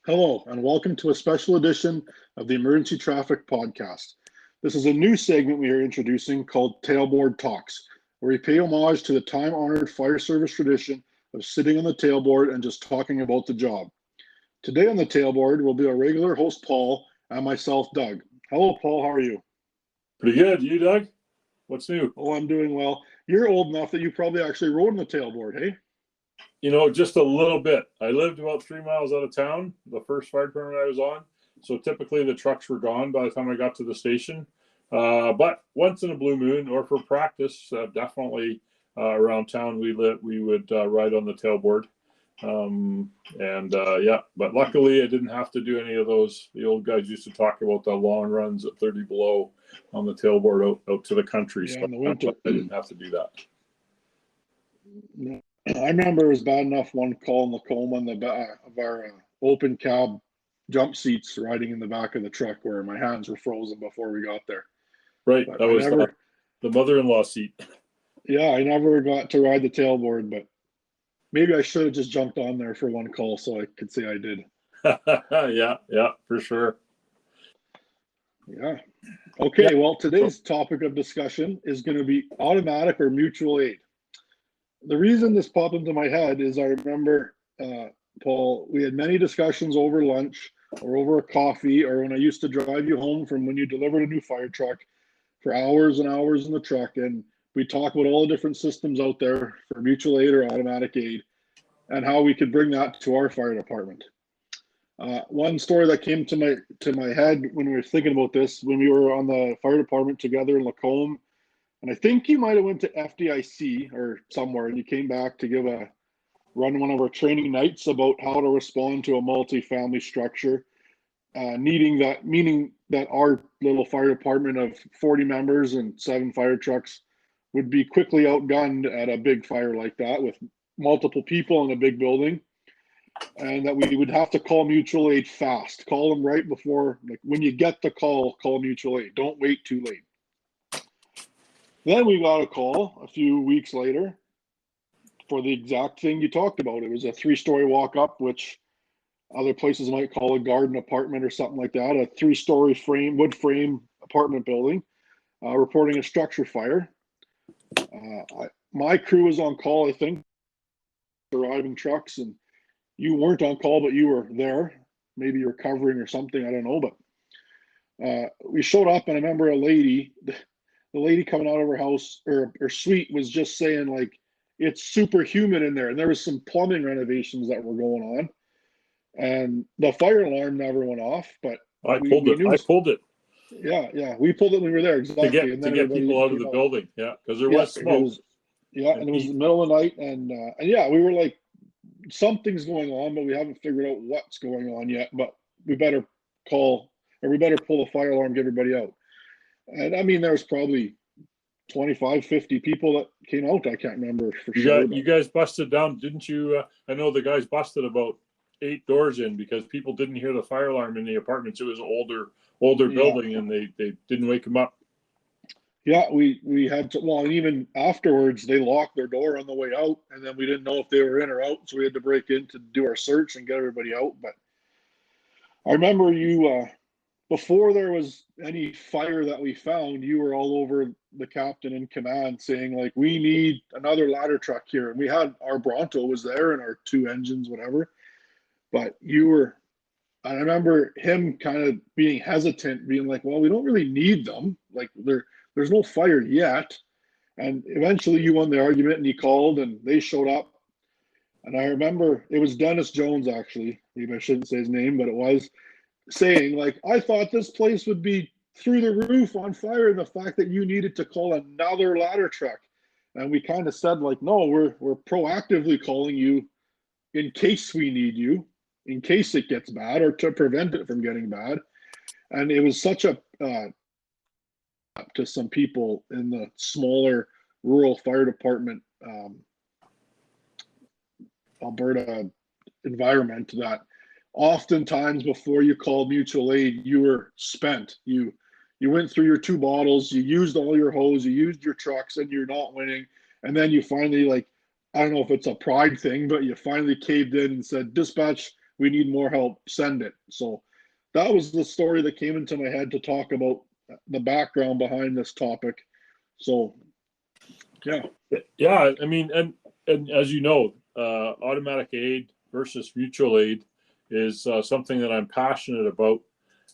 Hello, and welcome to a special edition of the Emergency Traffic Podcast. This is a new segment we are introducing called Tailboard Talks, where we pay homage to the time-honored fire service tradition of sitting on the tailboard and just talking about the job. Today on the tailboard will be our regular host, Paul, and myself, Doug. Hello, Paul. How are you? Pretty good. You, Doug? What's new? Oh, I'm doing well. You're old enough that you probably actually rode on the tailboard, hey? Just a little bit. I lived about 3 miles out of town, the first fire department I was on. So typically the trucks were gone by the time I got to the station. But once in a blue moon or for practice, definitely around town we would ride on the tailboard. But luckily I didn't have to do any of those. The old guys used to talk about the long runs at 30 below on the tailboard out to the country. Yeah, so in the winter. I didn't have to do that. I remember it was bad enough one call in Lacombe on the back of our open cab jump seats riding in the back of the truck where my hands were frozen before we got there. Right. But that was the mother-in-law seat. Yeah, I never got to ride the tailboard, but maybe I should have just jumped on there for one call so I could say I did. Yeah, for sure. Yeah. Okay, well, today's topic of discussion is going to be automatic or mutual aid. The reason this popped into my head is I remember, Paul, we had many discussions over lunch or over a coffee or when I used to drive you home from when you delivered a new fire truck for hours and hours in the truck. And we talked about all the different systems out there for mutual aid or automatic aid and how we could bring that to our fire department. One story that came to my head when we were thinking about this, when we were on the fire department together in Lacombe, and I think you might have went to FDIC or somewhere, and you came back to run one of our training nights about how to respond to a multi-family structure, meaning that our little fire department of 40 members and 7 fire trucks would be quickly outgunned at a big fire like that with multiple people in a big building, and that we would have to call mutual aid fast. Call them right before, like when you get the call mutual aid. Don't wait too late. Then we got a call a few weeks later for the exact thing you talked about. It was a 3-story walk-up, which other places might call a garden apartment or something like that, a 3-story wood frame apartment building, reporting a structure fire. My crew was on call, I think, arriving trucks, and you weren't on call, but you were there. Maybe you were covering or something, I don't know. But we showed up, and I remember the lady coming out of her house or her suite was just saying, like, it's super humid in there. And there was some plumbing renovations that were going on. And the fire alarm never went off, but I pulled it. Yeah. We pulled it when we were there. Exactly. To get people out of the building. Yeah. Because there was smoke. And it was the middle of the night. And we were like, something's going on, but we haven't figured out what's going on yet. But we better pull the fire alarm, get everybody out. And I mean, there was probably 25, 50 people that came out. I can't remember for sure. You guys busted down, didn't you? I know the guys busted about 8 doors in because people didn't hear the fire alarm in the apartments. It was an older building, and they didn't wake them up. Yeah, we had to, well, and even afterwards, they locked their door on the way out, and then we didn't know if they were in or out, so we had to break in to do our search and get everybody out. But I remember you, before there was any fire that we found, you were all over the captain in command saying, like, we need another ladder truck here. And we had our Bronto was there and our 2 engines, whatever. But I remember him kind of being hesitant, being like, well, we don't really need them. Like, there's no fire yet. And eventually you won the argument and you called and they showed up. And I remember it was Dennis Jones, actually. Maybe I shouldn't say his name, but it was, saying, like, I thought this place would be through the roof on fire, and the fact that you needed to call another ladder truck. And we kind of said, like, no, we're proactively calling you in case we need you, in case it gets bad, or to prevent it from getting bad. And it was such a to some people in the smaller rural fire department Alberta environment that oftentimes before you called mutual aid, you were spent. You went through your 2 bottles, you used all your hose, you used your trucks, and you're not winning. And then you finally, like, I don't know if it's a pride thing, but you finally caved in and said, dispatch, we need more help, send it. So that was the story that came into my head to talk about the background behind this topic. So yeah, I mean, and as you know, automatic aid versus mutual aid is something that I'm passionate about.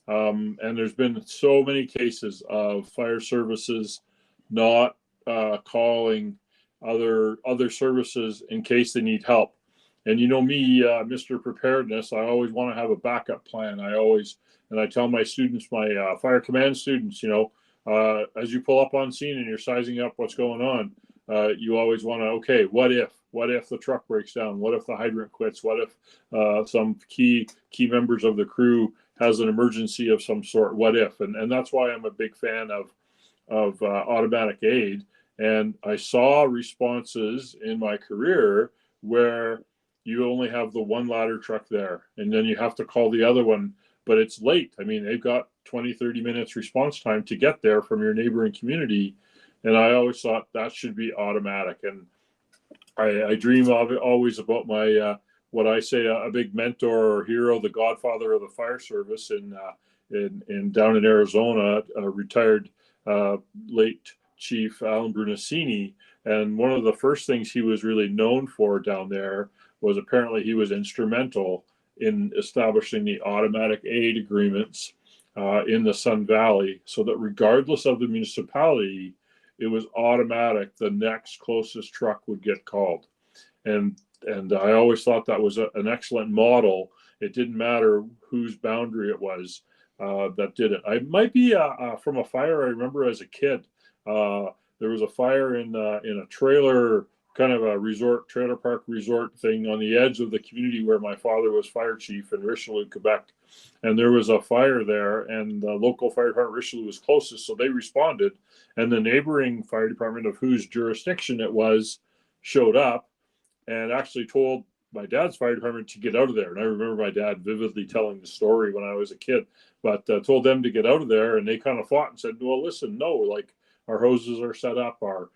And there's been so many cases of fire services not calling other services in case they need help. And you know me, Mr. Preparedness, I always want to have a backup plan. And I tell my students, my fire command students, as you pull up on scene and you're sizing up what's going on, you always want to, okay, what if the truck breaks down? What if the hydrant quits? What if some key members of the crew has an emergency of some sort? What if? And that's why I'm a big fan of automatic aid. And I saw responses in my career where you only have the one ladder truck there, and then you have to call the other one, but it's late. I mean, they've got 20, 30 minutes response time to get there from your neighboring community. And I always thought that should be automatic. And I dream of it always about my, what I say, a big mentor or hero, the godfather of the fire service in down in Arizona, retired late Chief Alan Brunacini. And one of the first things he was really known for down there was apparently he was instrumental in establishing the automatic aid agreements in the Sun Valley, so that regardless of the municipality, it was automatic. The next closest truck would get called. And I always thought that was an excellent model. It didn't matter whose boundary it was that did it. I might be from a fire I remember as a kid. There was a fire in a trailer, kind of a trailer park resort thing on the edge of the community where my father was fire chief in Richelieu, Quebec. And there was a fire there, and the local fire department, Richelieu, was closest, so they responded. And the neighboring fire department, of whose jurisdiction it was, showed up and actually told my dad's fire department to get out of there. And I remember my dad vividly telling the story when I was a kid, but told them to get out of there, and they kind of fought and said, well, listen, no, like, our hoses are set up, our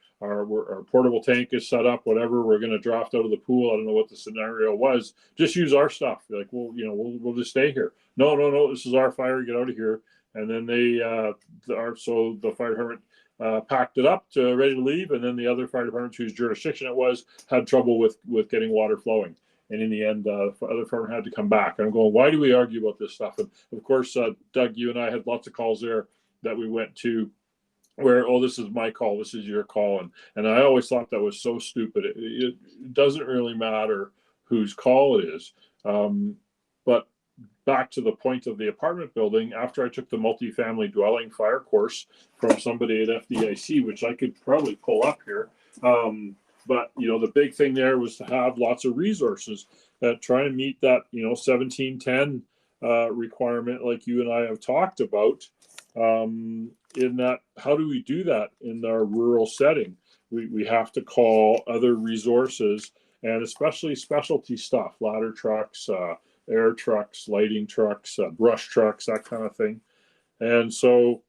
portable tank is set up, whatever, we're going to draft out of the pool. I don't know what the scenario was. Just use our stuff. Like, well, we'll just stay here. No, this is our fire. Get out of here. And then so the fire department packed it up ready to leave. And then the other fire department whose jurisdiction it was had trouble with getting water flowing. And in the end, the other department had to come back. And I'm going, why do we argue about this stuff? And of course, Doug, you and I had lots of calls there that we went to where, oh, this is my call, this is your call. And I always thought that was so stupid. It doesn't really matter whose call it is. But back to the point of the apartment building, after I took the multifamily dwelling fire course from somebody at FDIC, which I could probably pull up here. But, the big thing there was to have lots of resources that try and meet that, 1710 requirement like you and I have talked about. In that, how do we do that in our rural setting? We have to call other resources, and especially specialty stuff, ladder trucks, air trucks, lighting trucks, brush trucks, that kind of thing. And so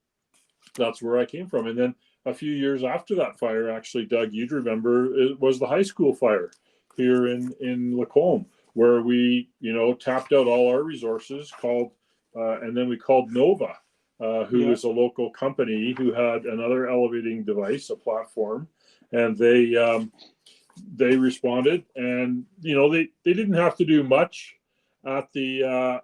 that's where I came from. And then a few years after that fire, actually, Doug, you'd remember, it was the high school fire here in Lacombe, where we, tapped out all our resources, and then we called Nova. Who is a local company who had another elevating device, a platform, and they responded, and they didn't have to do much at the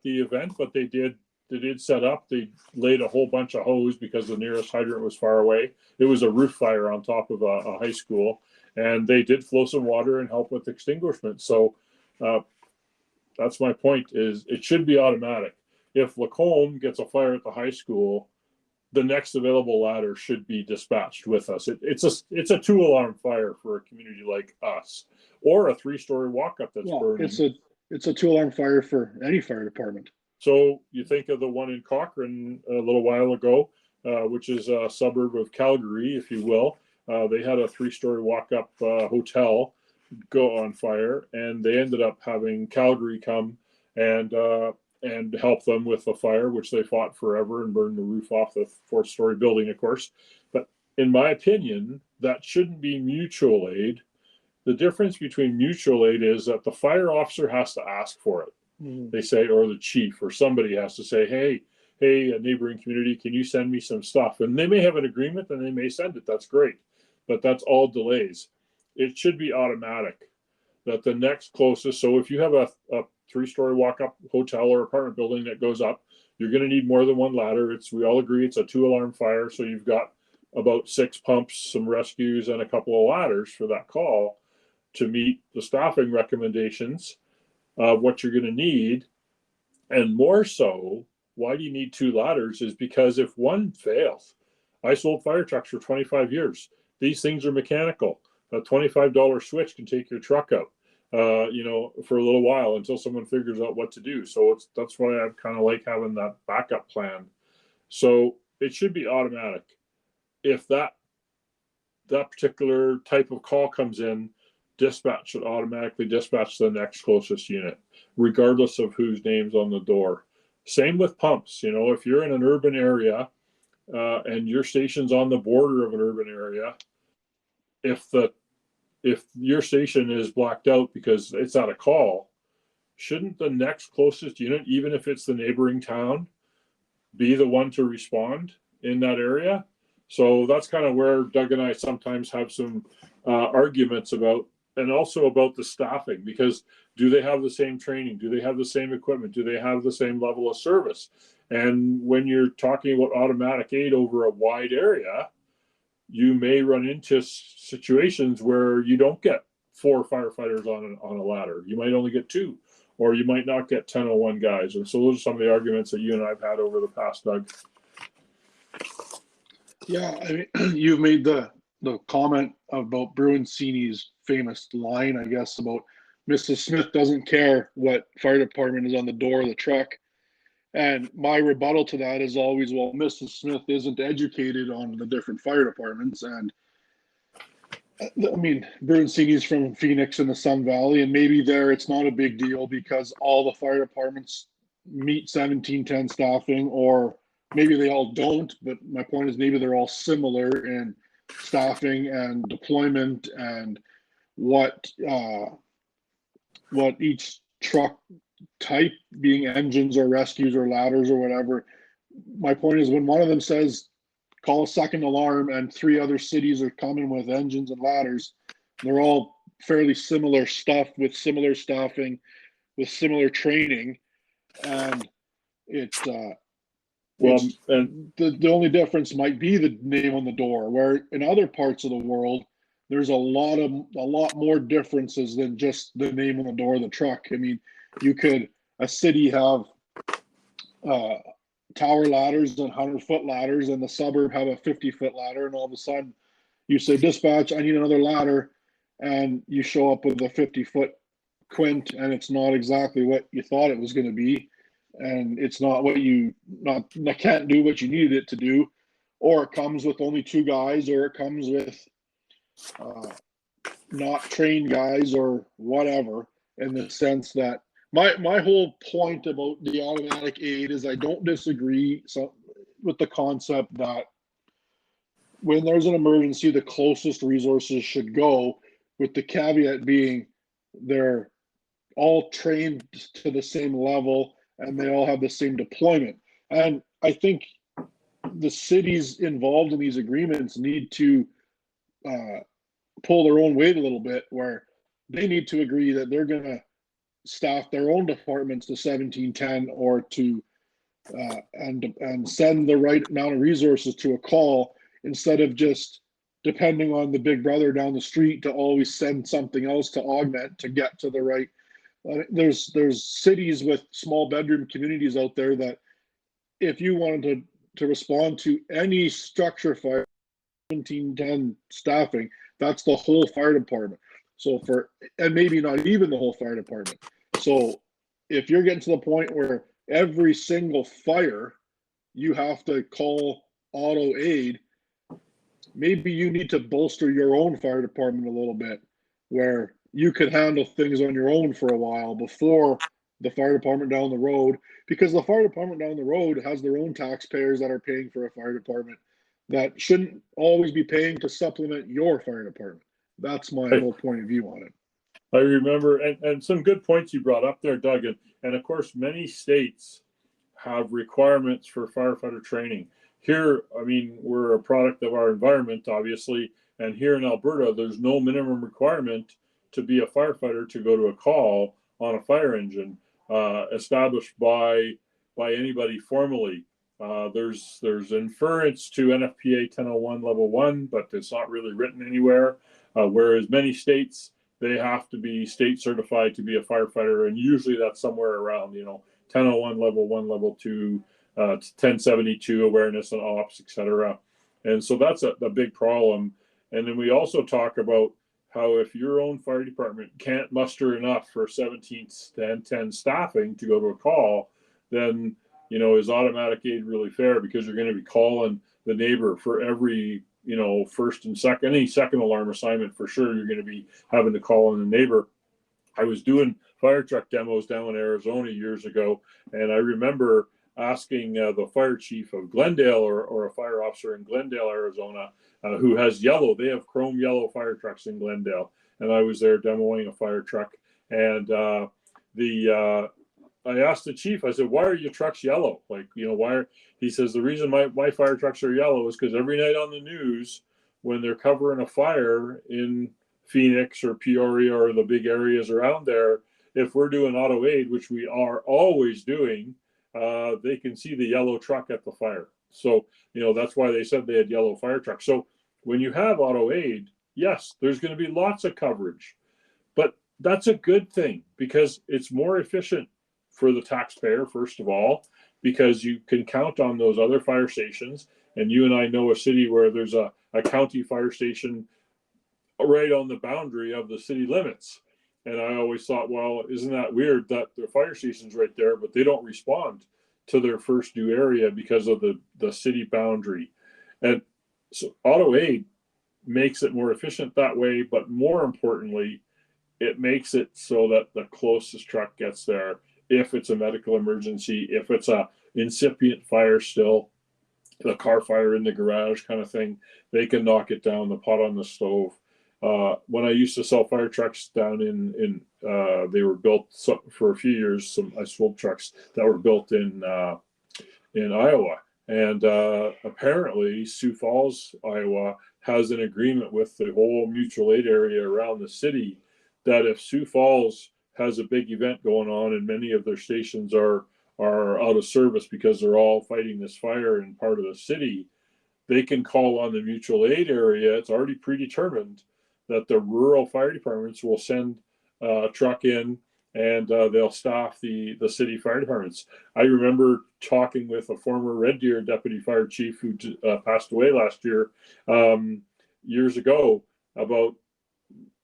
event, but they did set up. They laid a whole bunch of hose because the nearest hydrant was far away. It was a roof fire on top of a high school, and they did flow some water and help with extinguishment. So that's my point, is it should be automatic. If Lacombe gets a fire at the high school, the next available ladder should be dispatched with us. It's a 2-alarm fire for a community like us, or a 3-story walk-up that's burning. It's a 2-alarm fire for any fire department. So you think of the one in Cochrane a little while ago, which is a suburb of Calgary, if you will. They had a 3-story walk-up hotel go on fire, and they ended up having Calgary come and help them with the fire, which they fought forever and burned the roof off the 4th-story building, of course. But in my opinion, that shouldn't be mutual aid. The difference between mutual aid is that the fire officer has to ask for it. They say, or the chief or somebody has to say, hey, a neighboring community, can you send me some stuff? And they may have an agreement and they may send it. That's great. But that's all delays. It should be automatic that the next closest, so if you have a 3-story walk-up hotel or apartment building that goes up, you're going to need more than one ladder. We all agree it's a 2-alarm fire. So you've got about 6 pumps, some rescues, and a couple of ladders for that call to meet the staffing recommendations of what you're going to need. And more so, why do you need 2 ladders is because if one fails, I sold fire trucks for 25 years. These things are mechanical. A $25 switch can take your truck out, for a little while until someone figures out what to do. So that's why I kind of like having that backup plan. So it should be automatic. If that particular type of call comes in, dispatch should automatically dispatch the next closest unit, regardless of whose name's on the door. Same with pumps. If you're in an urban area and your station's on the border of an urban area, if your station is blacked out because it's at a call, shouldn't the next closest unit, even if it's the neighboring town, be the one to respond in that area? So that's kind of where Doug and I sometimes have some arguments about, and also about the staffing, because do they have the same training? Do they have the same equipment? Do they have the same level of service? And when you're talking about automatic aid over a wide area, you may run into situations where you don't get 4 firefighters on a ladder. You might only get 2, or you might not get 1001 guys. And so those are some of the arguments that you and I've had over the past, Doug. Yeah, I mean, you've made the comment about Bruinsini's famous line, I guess, about Mrs. Smith doesn't care what fire department is on the door of the truck. And my rebuttal to that is always, well, Mrs. Smith isn't educated on the different fire departments. And I mean, Bruinsini's from Phoenix in the Sun Valley, and maybe there it's not a big deal because all the fire departments meet 1710 staffing, or maybe they all don't. But my point is maybe they're all similar in staffing and deployment and what each truck type, being engines or rescues or ladders or whatever. My point is, when one of them says call a second alarm and 3 other cities are coming with engines and ladders, they're all fairly similar stuff with similar staffing, with similar training. And the only difference might be the name on the door, where in other parts of the world there's a lot more differences than just the name on the door of the truck. I mean, a city have tower ladders and 100-foot ladders, and the suburb have a 50-foot ladder, and all of a sudden you say, dispatch, I need another ladder, and you show up with a 50-foot quint, and it's not exactly what you thought it was going to be, and it's not what can't do what you needed it to do, or it comes with only 2 guys, or it comes with not trained guys, or whatever, in the sense that my whole point about the automatic aid is I don't disagree with the concept that when there's an emergency, the closest resources should go, with the caveat being they're all trained to the same level and they all have the same deployment. And I think the cities involved in these agreements need to pull their own weight a little bit, where they need to agree that they're going to staff their own departments to 1710, or to and send the right amount of resources to a call, instead of just depending on the big brother down the street to always send something else to augment to get to the right. There's cities with small bedroom communities out there that if you wanted to respond to any structure fire 1710 staffing, that's the whole fire department. So and maybe not even the whole fire department. So if you're getting to the point where every single fire you have to call auto aid, maybe you need to bolster your own fire department a little bit, where you could handle things on your own for a while before the fire department down the road, because the fire department down the road has their own taxpayers that are paying for a fire department that shouldn't always be paying to supplement your fire department. That's my whole point of view on it. I remember, and some good points you brought up there, Doug. And of course, many states have requirements for firefighter training. Here, I mean, we're a product of our environment, obviously, and here in Alberta, there's no minimum requirement to be a firefighter to go to a call on a fire engine established by anybody formally. There's inference to NFPA 1001 level 1, but it's not really written anywhere. Whereas many states, they have to be state certified to be a firefighter, and usually that's somewhere around 1001 level 1, level 2, 1072 awareness and ops, etc. And so that's a big problem. And then we also talk about how if your own fire department can't muster enough for 1710 staffing to go to a call, then is automatic aid really fair? Because you're going to be calling the neighbor for every first and second, any second alarm assignment. For sure you're going to be having to call on the neighbor. I was doing fire truck demos down in Arizona years ago, and I remember asking the fire chief of Glendale, or a fire officer in Glendale, Arizona, who has yellow. They have chrome yellow fire trucks in Glendale, and I was there demoing a fire truck. And I asked the chief, I said, "Why are your trucks yellow? Like, why are?" He says, "The reason my fire trucks are yellow is because every night on the news, when they're covering a fire in Phoenix or Peoria or the big areas around there, if we're doing auto aid, which we are always doing, they can see the yellow truck at the fire." So, that's why they said they had yellow fire trucks. So when you have auto aid, yes, there's going to be lots of coverage, but that's a good thing because it's more efficient for the taxpayer, first of all, because you can count on those other fire stations. And you and I know a city where there's a county fire station right on the boundary of the city limits. And I always thought, well, isn't that weird that the fire station's right there, but they don't respond to their first due area because of the city boundary. And so auto aid makes it more efficient that way, but more importantly, it makes it so that the closest truck gets there. If it's a medical emergency, if it's a incipient fire still, the car fire in the garage kind of thing, they can knock it down, the pot on the stove. When I used to sell fire trucks down in they were built for a few years, some I sold trucks that were built in Iowa. And apparently Sioux Falls, Iowa has an agreement with the whole mutual aid area around the city that if Sioux Falls has a big event going on and many of their stations are out of service because they're all fighting this fire in part of the city, they can call on the mutual aid area. It's already predetermined that the rural fire departments will send a truck in and they'll staff the city fire departments. I remember talking with a former Red Deer deputy fire chief who passed away last year, years ago, about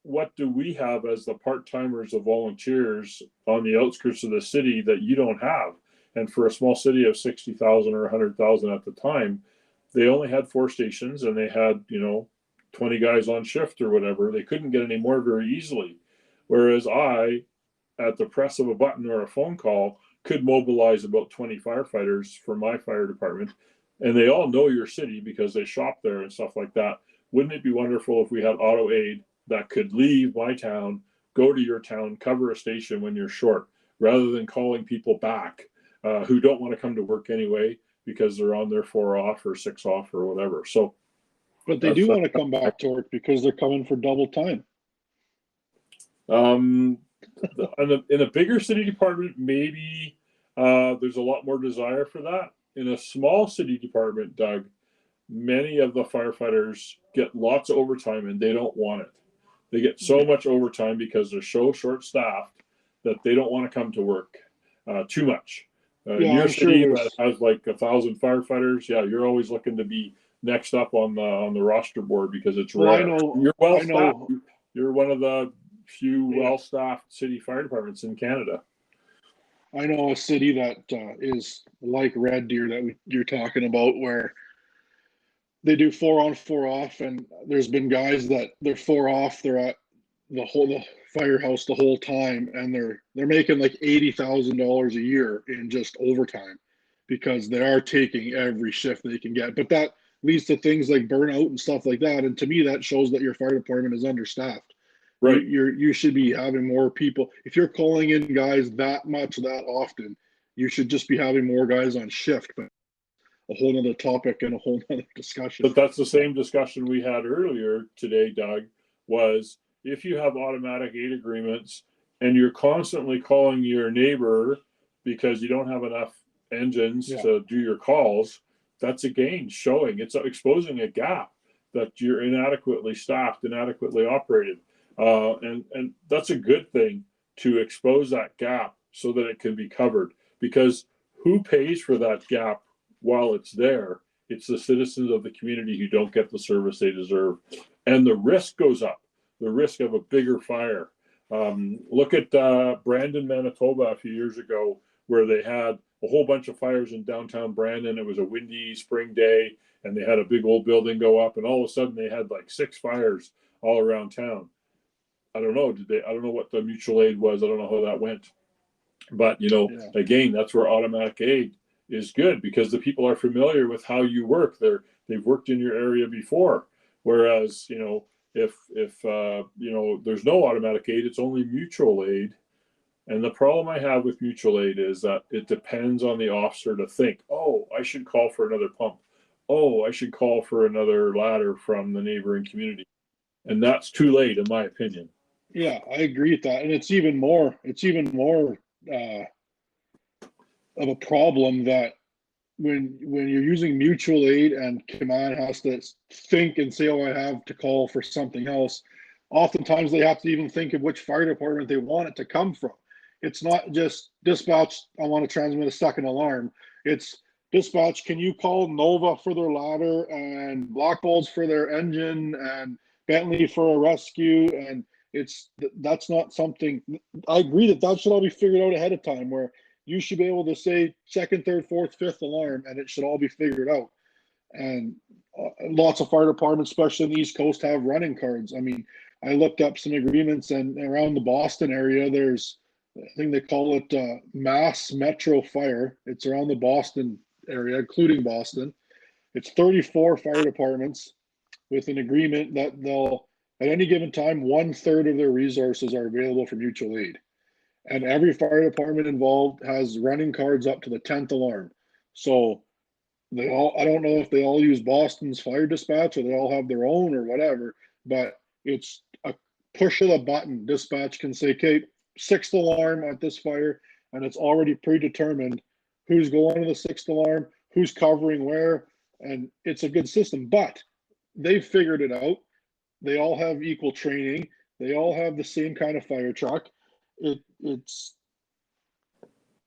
what do we have as the part-timers of volunteers on the outskirts of the city that you don't have? And for a small city of 60,000 or 100,000 at the time, they only had 4 stations and they had, 20 guys on shift or whatever. They couldn't get any more very easily. Whereas I, at the press of a button or a phone call, could mobilize about 20 firefighters for my fire department. And they all know your city because they shop there and stuff like that. Wouldn't it be wonderful if we had auto aid that could leave my town, go to your town, cover a station when you're short, rather than calling people back who don't want to come to work anyway because they're on their 4 off or 6 off or whatever. So, but they do want to come back to work because they're coming for double time. In a bigger city department, maybe there's a lot more desire for that. In a small city department, Doug, many of the firefighters get lots of overtime and they don't want it. They get so much overtime because they're so short-staffed that they don't want to come to work too much. Your city that has like 1,000 firefighters, you're always looking to be next up on the roster board because it's rare. You're well-staffed. You're one of the few well-staffed city fire departments in Canada. I know a city that is like Red Deer that you're talking about, where they do 4 on 4 off, and there's been guys that they're 4 off, they're at the firehouse the whole time, and they're making like $80,000 a year in just overtime because they are taking every shift they can get. But that leads to things like burnout and stuff like that. And to me, that shows that your fire department is understaffed. Right. You should be having more people. If you're calling in guys that much that often, you should just be having more guys on shift. But a whole nother topic and a whole nother discussion. But that's the same discussion we had earlier today, Doug, was if you have automatic aid agreements and you're constantly calling your neighbor because you don't have enough engines to do your calls, that's a gain showing. It's exposing a gap that you're inadequately staffed, inadequately operated. And that's a good thing to expose that gap so that it can be covered, because who pays for that gap while it's there? It's the citizens of the community who don't get the service they deserve. And the risk goes up, the risk of a bigger fire. Look at Brandon, Manitoba a few years ago, where they had a whole bunch of fires in downtown Brandon. It was a windy spring day, and they had a big old building go up, and all of a sudden they had like 6 fires all around town. I don't know. I don't know what the mutual aid was. I don't know how that went. But, again, that's where automatic aid is good, because the people are familiar with how you work. They've worked in your area before. Whereas, if there's no automatic aid, it's only mutual aid. And the problem I have with mutual aid is that it depends on the officer to think, oh, I should call for another pump. Oh, I should call for another ladder from the neighboring community. And that's too late, in my opinion. Yeah, I agree with that. And it's even more of a problem that when you're using mutual aid and command has to think and say, oh, I have to call for something else, oftentimes they have to even think of which fire department they want it to come from. It's not just dispatch, I want to transmit a second alarm. It's dispatch, can you call Nova for their ladder and Blackballs for their engine and Bentley for a rescue? And that's not something, I agree that should all be figured out ahead of time, where you should be able to say second, third, fourth, fifth alarm, and it should all be figured out. And lots of fire departments, especially in the East Coast, have running cards. I mean, I looked up some agreements, and around the Boston area, there's, I think they call it Mass Metro Fire. It's around the Boston area, including Boston. It's 34 fire departments with an agreement that they'll, at any given time, 1/3 of their resources are available for mutual aid. And every fire department involved has running cards up to the 10th alarm. So they all, I don't know if they all use Boston's fire dispatch or they all have their own or whatever, but it's a push of the button. Dispatch can say, okay, 6th alarm at this fire, and it's already predetermined who's going to the 6th alarm, who's covering where, and it's a good system. But they've figured it out. They all have equal training. They all have the same kind of fire truck.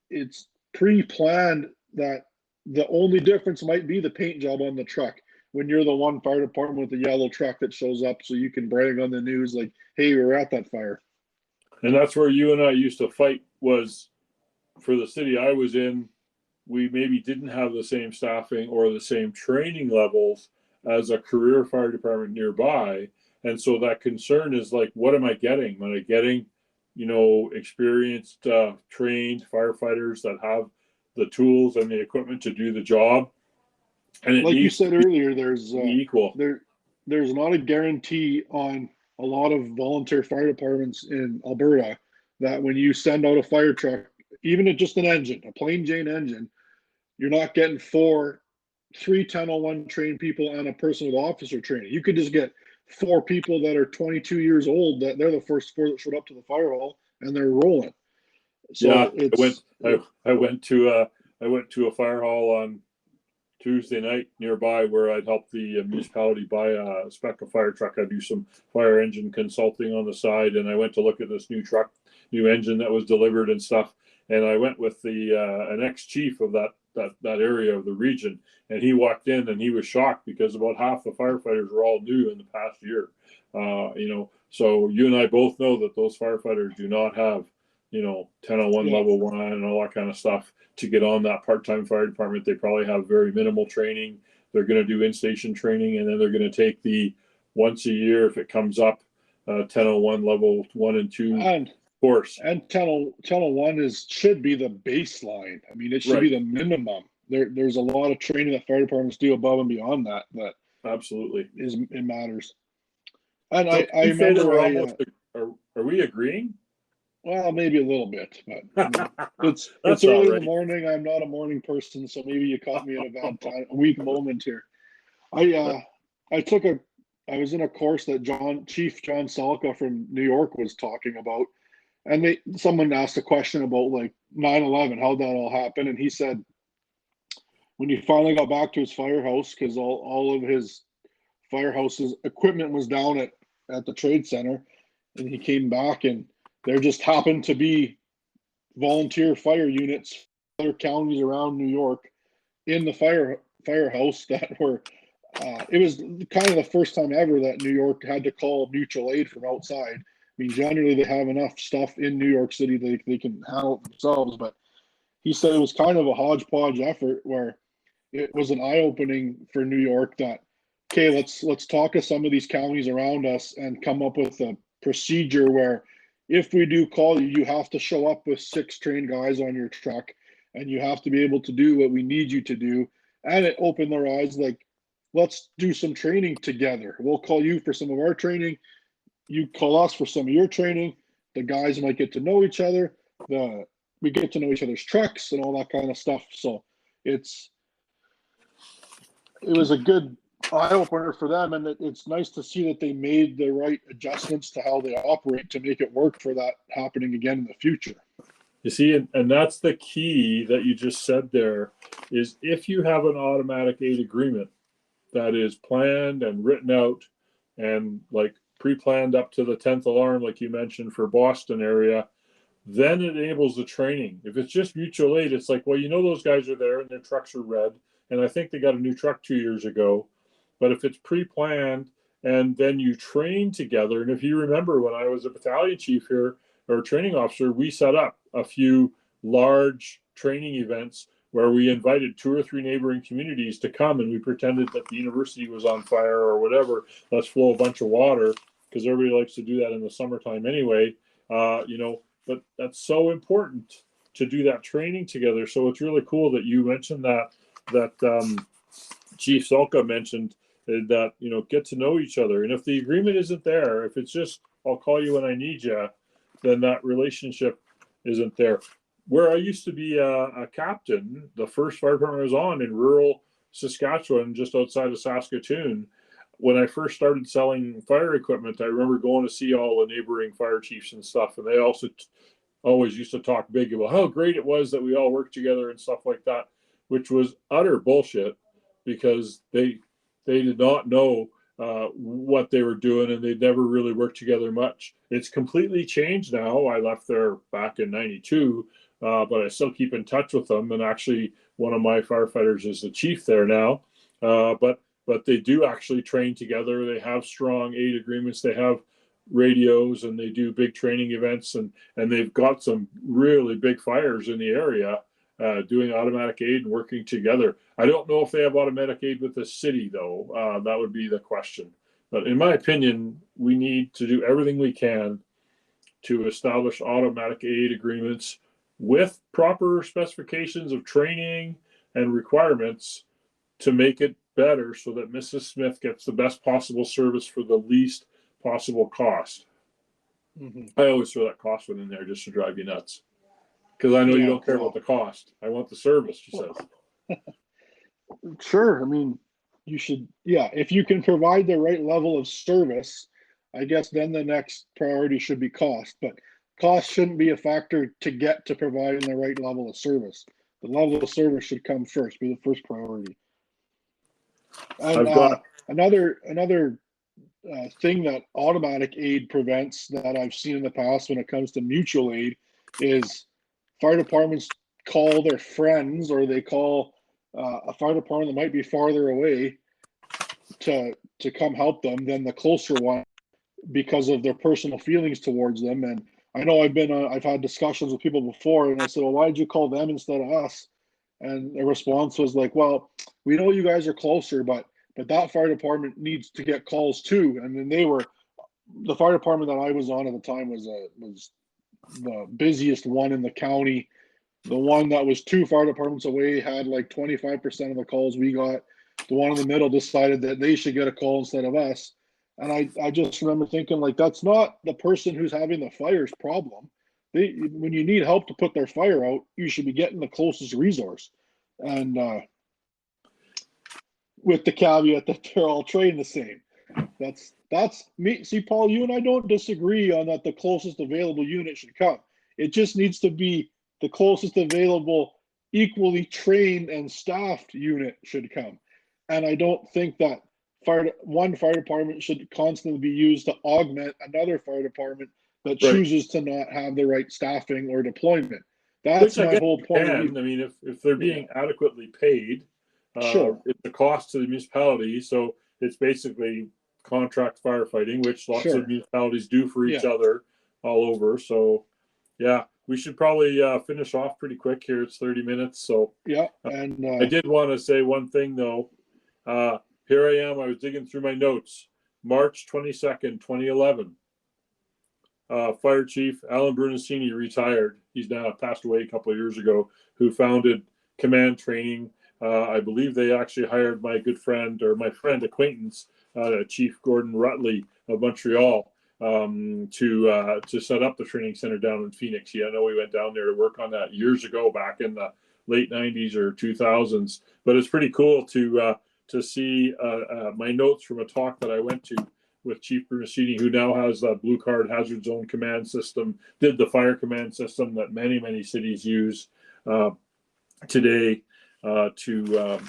It's pre-planned, that the only difference might be the paint job on the truck. When you're the one fire department with the yellow truck that shows up, so you can brag on the news like, hey, we were at that fire. And that's where you and I used to fight, was for the city I was in, we maybe didn't have the same staffing or the same training levels as a career fire department nearby. And so that concern is like, what am I getting? Am I getting, experienced, trained firefighters that have the tools and the equipment to do the job? And it like you needs said earlier, there's equal. There's not a guarantee on a lot of volunteer fire departments in Alberta that when you send out a fire truck, even just an engine, a plain Jane engine, you're not getting three 1001 trained people and a person with officer training. You could just get 4 people that are 22 years old, that they're the first 4 that showed up to the fire hall and they're rolling. So yeah, I went to a fire hall on Tuesday night nearby, where I'd help the municipality buy a spec of fire truck. I do some fire engine consulting on the side, and I went to look at this new engine that was delivered and stuff. And I went with an ex-chief of that area of the region, and he walked in and he was shocked because about half the firefighters were all new in the past year. So you and I both know that those firefighters do not have 1001 level 1 and all that kind of stuff to get on that part-time fire department. They probably have very minimal training. They're going to do in-station training, and then they're going to take the once a year, if it comes up, 1001 level 1 and 2 course. And 1001 should be the baseline. I mean, it should be the minimum. There's a lot of training that fire departments do above and beyond that. Absolutely it matters. And so I remember are we agreeing? Well, maybe a little bit, but it's That's early all in the right. morning. I'm not a morning person, so maybe you caught me at a bad time, a weak moment here. I was in a course that Chief John Salka from New York was talking about, and someone asked a question about like 9/11, how'd that all happen, and he said when he finally got back to his firehouse, because all of his firehouse's equipment was down at the trade center, and he came back and there just happened to be volunteer fire units, other counties around New York, in the firehouse that were. It was kind of the first time ever that New York had to call mutual aid from outside. I mean, generally they have enough stuff in New York City they can handle it themselves, but he said it was kind of a hodgepodge effort where it was an eye-opening for New York that, okay, let's talk to some of these counties around us and come up with a procedure where if we do call you, you have to show up with 6 trained guys on your truck and you have to be able to do what we need you to do. And it opened their eyes like, let's do some training together. We'll call you for some of our training. You call us for some of your training. The guys might get to know each other. We get to know each other's trucks and all that kind of stuff. So it was a good eye opener for them, and it's nice to see that they made the right adjustments to how they operate to make it work for that happening again in the future. You see, and that's the key that you just said there, is if you have an automatic aid agreement that is planned and written out and like pre-planned up to the 10th alarm, like you mentioned for Boston area, then it enables the training. If it's just mutual aid, it's like, well, those guys are there and their trucks are red. And I think they got a new truck 2 years ago. But if it's pre-planned and then you train together, and if you remember when I was a battalion chief here or training officer, we set up a few large training events where we invited 2 or 3 neighboring communities to come, and we pretended that the university was on fire or whatever. Let's flow a bunch of water, because everybody likes to do that in the summertime anyway. But that's so important to do that training together. So it's really cool that you mentioned that Chief Salka mentioned that, get to know each other. And if the agreement isn't there, if it's just, I'll call you when I need you, then that relationship isn't there. Where I used to be a captain, the first fire department I was on in rural Saskatchewan, just outside of Saskatoon, when I first started selling fire equipment, I remember going to see all the neighboring fire chiefs and stuff. And they also always used to talk big about how great it was that we all worked together and stuff like that, which was utter bullshit, because they did not know what they were doing, and they'd never really worked together much. It's completely changed now. I left there back in '92, but I still keep in touch with them. And actually, one of my firefighters is the chief there now. But they do actually train together. They have strong aid agreements. They have radios, and they do big training events, and they've got some really big fires in the area doing automatic aid and working together. I don't know if they have automatic aid with the city, though. That would be the question. But in my opinion, we need to do everything we can to establish automatic aid agreements with proper specifications of training and requirements to make it better, so that Mrs. Smith gets the best possible service for the least possible cost. Mm-hmm. I always throw that cost one in there just to drive you nuts, because I know you don't care about the cost. I want the service, she says. Sure. I mean, you should, if you can provide the right level of service, I guess then the next priority should be cost. But cost shouldn't be a factor to get to providing the right level of service. The level of service should come first, be the first priority. And another thing that automatic aid prevents that I've seen in the past when it comes to mutual aid is fire departments call their friends, or they call a fire department that might be farther away to come help them than the closer one, because of their personal feelings towards them. And I know I've had discussions with people before, and I said, well, why did you call them instead of us? And the response was like, well, we know you guys are closer, but that fire department needs to get calls too. And then the fire department that I was on at the time was the busiest one in the county. The one that was 2 fire departments away had like 25% of the calls we got. The one in the middle decided that they should get a call instead of us. And I just remember thinking, like, that's not the person who's having the fire's problem. When you need help to put their fire out, you should be getting the closest resource. And with the caveat that they're all trained the same. That's me. See, Paul, you and I don't disagree on that the closest available unit should come. It just needs to be the closest available, equally trained and staffed unit should come. And I don't think that one fire department should constantly be used to augment another fire department that chooses to not have the right staffing or deployment. That's my whole point. I mean, if they're being adequately paid, sure, it's a cost to the municipality. So it's basically contract firefighting, which lots of municipalities do for each other all over. So yeah, we should probably finish off pretty quick here. It's 30 minutes. So and I did want to say one thing though. Here I am. I was digging through my notes. March 22nd, 2011. Fire Chief Alan Brunacini retired. He's now passed away a couple of years ago, who founded Command Training. I believe they actually hired my good friend or my friend acquaintance, Chief Gordon Rutley of Montreal, to set up the training center down in Phoenix. I know we went down there to work on that years ago, back in the late 90s or 2000s. But it's pretty cool to see my notes from a talk that I went to with Chief Brunacini, who now has the Blue Card Hazard Zone Command System, did the fire command system that many, many cities use today to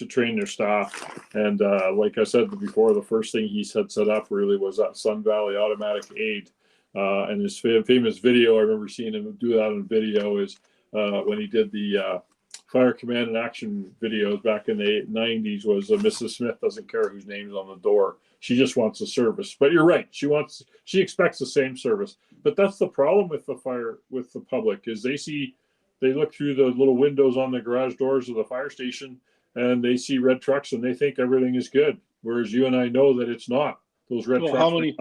train their staff. And like I said before, the first thing he had set up really was that Sun Valley Automatic Aid. And his famous video, I remember seeing him do that on video, is when he did the fire command and action videos back in the 90s, was Mrs. Smith doesn't care whose name's on the door. She just wants the service. But you're right. She expects the same service. But that's the problem with the public, is they look through the little windows on the garage doors of the fire station and they see red trucks and they think everything is good. Whereas you and I know that it's not. Those red trucks,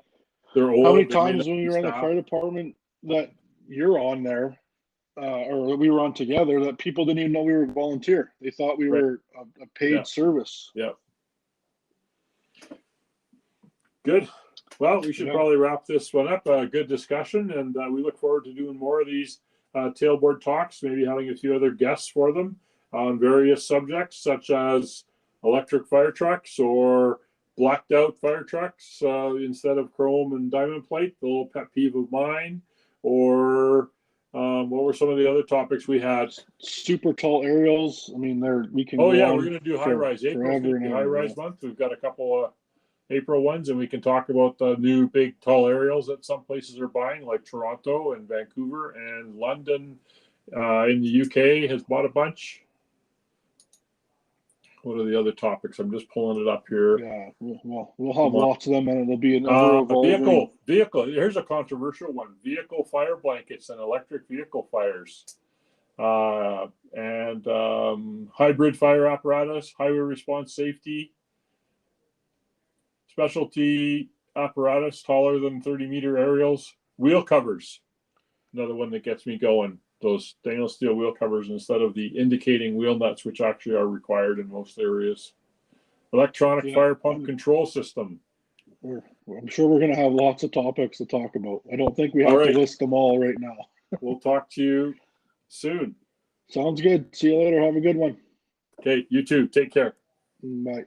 they're old. How many times when you were in the fire department that you're on there, or that we were on together, that people didn't even know we were volunteer. They thought we were a paid service. Yeah. Good. Well, we should probably wrap this one up. Good discussion, and we look forward to doing more of these tailboard talks, maybe having a few other guests for them on various subjects, such as electric fire trucks or blacked out fire trucks instead of chrome and diamond plate, the little pet peeve of mine. Or what were some of the other topics we had? Super tall aerials. I mean, we can. We're going to do high rise. April's high rise month. We've got a couple of April ones, and we can talk about the new big tall aerials that some places are buying, like Toronto and Vancouver, and London in the UK has bought a bunch. What are the other topics? I'm just pulling it up here. Yeah, we'll have lots of them, and it'll be an vehicle. Here's a controversial one: vehicle fire blankets and electric vehicle fires, and hybrid fire apparatus, highway response safety. Specialty apparatus taller than 30-meter aerials, wheel covers. Another one that gets me going. Those stainless steel wheel covers instead of the indicating wheel nuts, which actually are required in most areas. Electronic fire pump control system. I'm sure we're going to have lots of topics to talk about. I don't think we have to list them all right now. We'll talk to you soon. Sounds good. See you later. Have a good one. Okay, you too. Take care. Bye.